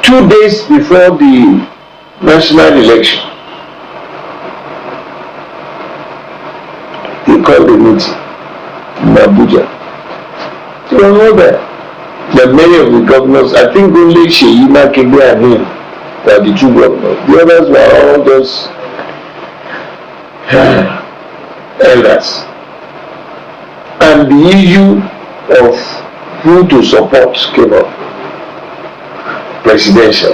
2 days before the national election, they called a meeting in Abuja. They were all there. But many of the governors, I think only Sheyi Makinde and him were the two governors. The others were all just elders. And the issue of who to support came up. Presidential.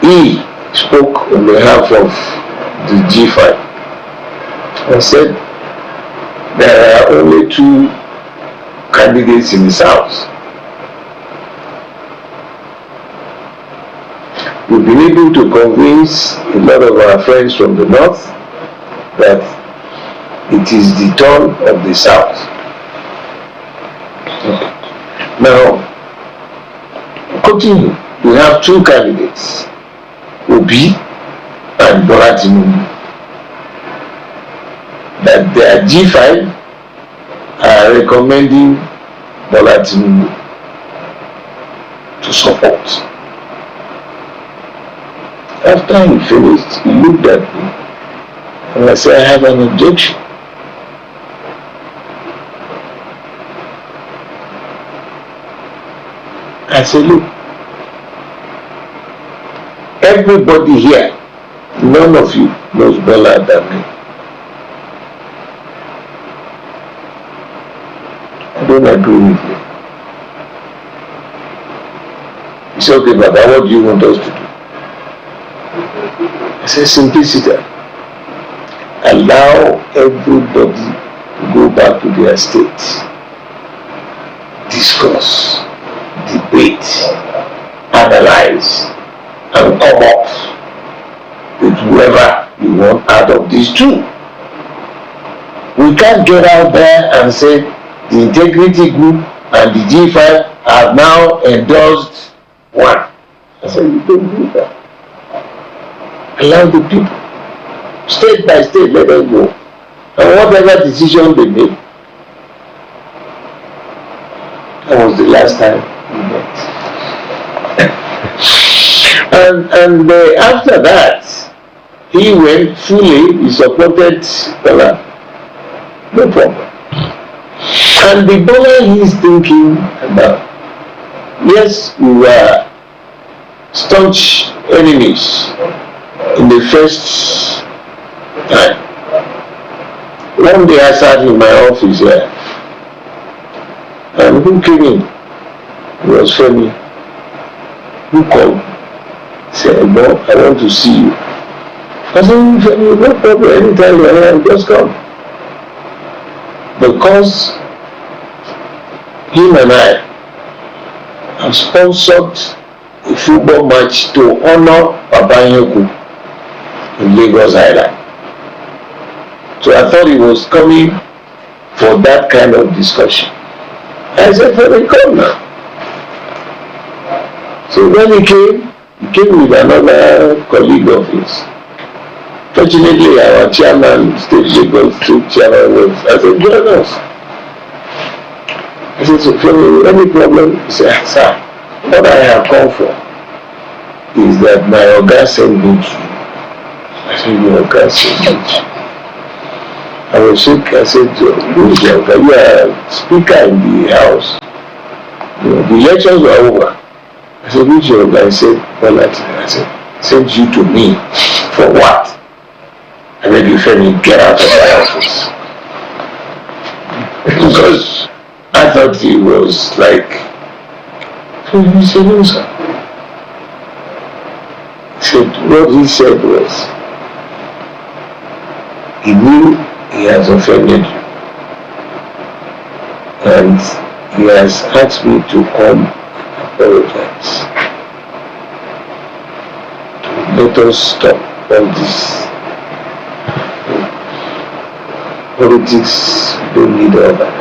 He spoke on behalf of the G5 and said there are only 2 candidates in the South. We've been able to convince a lot of our friends from the North that it is the turn of the South. Now, continue. We have 2 candidates, Obi and Bola Tinubu. That their G5 are recommending Bola Tinubu to support. After he finished, he looked at me and I said, I have an objection. I said, look, everybody here, none of you knows Bola than me. I don't agree with you. He said, okay, Baba, what do you want us to do? I said, simplicity. Allow everybody to go back to their state. Discuss, debate, analyze, and come up with whoever you want out of these 2. We can't get out there and say the integrity group and the G5 have now endorsed one. I said, you don't do that. Allow the people, state by state, let them go. And whatever decision they make, that was the last time we met. and after that, he went fully, he supported Bola. No problem. And the Bola he's thinking about, yes, we were staunch enemies in the first time. One day I sat in my office here, and who came in? It was Femi. Who called? He said, no, I want to see you. I said, Femi, no problem, anytime you're here, just come. Because him and I have sponsored a football match to honor Babanyoku in Lagos Island. So I thought he was coming for that kind of discussion. I said, Femi, come now. So when he came with another colleague of his. Fortunately, our chairman, State Lagos State Chairman, was, I said, join us. I said, so Femi, any problem? He said, sir, what I have come for is that my Oga sent me to you. I said, your Oga sent me to you. I was sick. I said, who is your Oga? You are speaker in the house. You know, the lectures were over. I said, who is your Oga? I said, Bola. I said, sent you to me. For what? And then you Femi, get out of my office. Because I thought he was like, he said, no, sir. He said, what he said was, he knew he has offended you. And he has asked me to come apologize. Let us stop all this. Politics don't need all that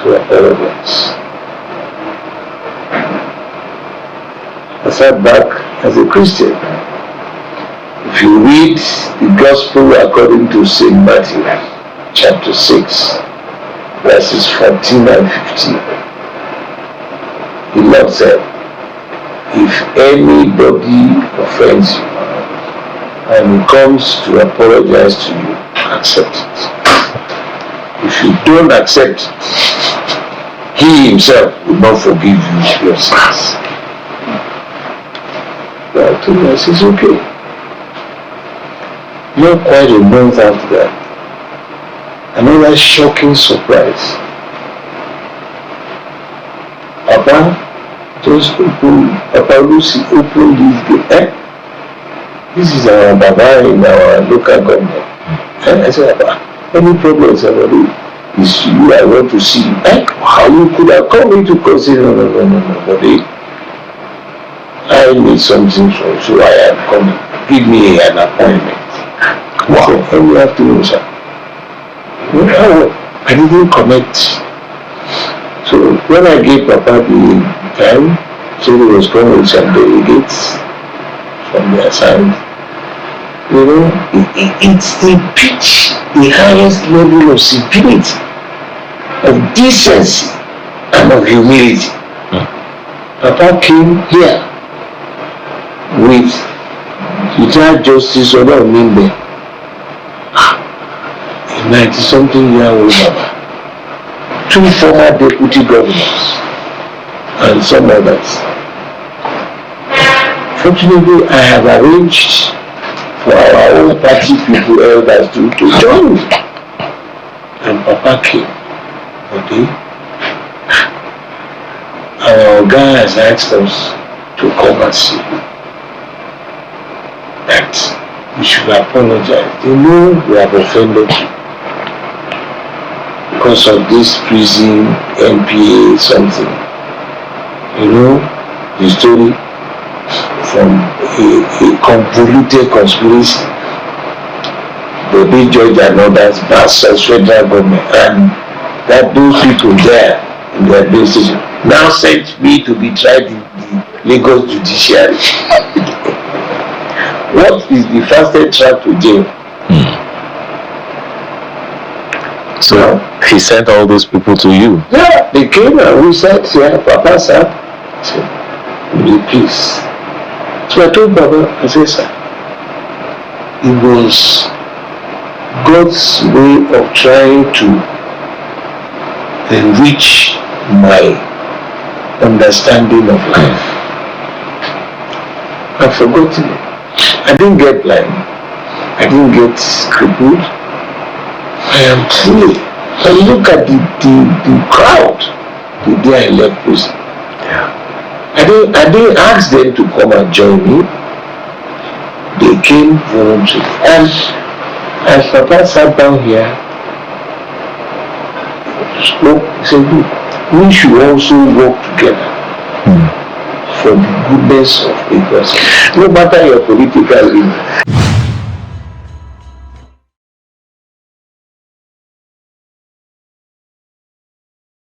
to apologize. I sat back as a Christian. If you read the Gospel according to St. Matthew, chapter 6, verses 14 and 15, the Lord said, if anybody offends you and he comes to apologize to you, accept it. If you don't accept it, he himself will not forgive you your sins. God told us it's okay. Not quite a month after that, another shocking surprise. Papa Lucy opened this gate. This is our Baba in our local government. I said, Papa, any problems already? It's you, I want to see you. How you could have come into consider? No, Bode. I need something from you, so I am coming. Give me an appointment. Wow. So, any afternoon, sir. I didn't connect. So when I gave Papa the time, so he was coming with some delegates from their side. You know, it's the pitch, the highest level of civility, of decency, and of humility. Papa came here without justice or not mean there. A 90-something-year-old Baba. 2 former deputy governors and some others. Fortunately, I have arranged for our own party people, elders, to join me. And Papa came. Okay? Our guy has asked us to come and see you. That we should apologize. They know we have offended you. Because of this prison, NPA, something. You know, the story from a convoluted conspiracy. Bode, George and others versus federal government. And that those people there in the administration now sent me to be tried in the Lagos judiciary. What is the fastest track to jail? So he sent all those people to you? Yeah, they came and we said, yeah, Papa sir, I said, will you please? So I told Papa, I said, sir, it was God's way of trying to enrich my understanding of life. I've forgotten it. I didn't get blind. I didn't get crippled. I am free. And look at the crowd the day I left prison. Yeah. I didn't ask them to come and join me. They came voluntarily. And as Papa sat down here, spoke, he said, look, we should also work together for the goodness of Lagos. No matter your political leader.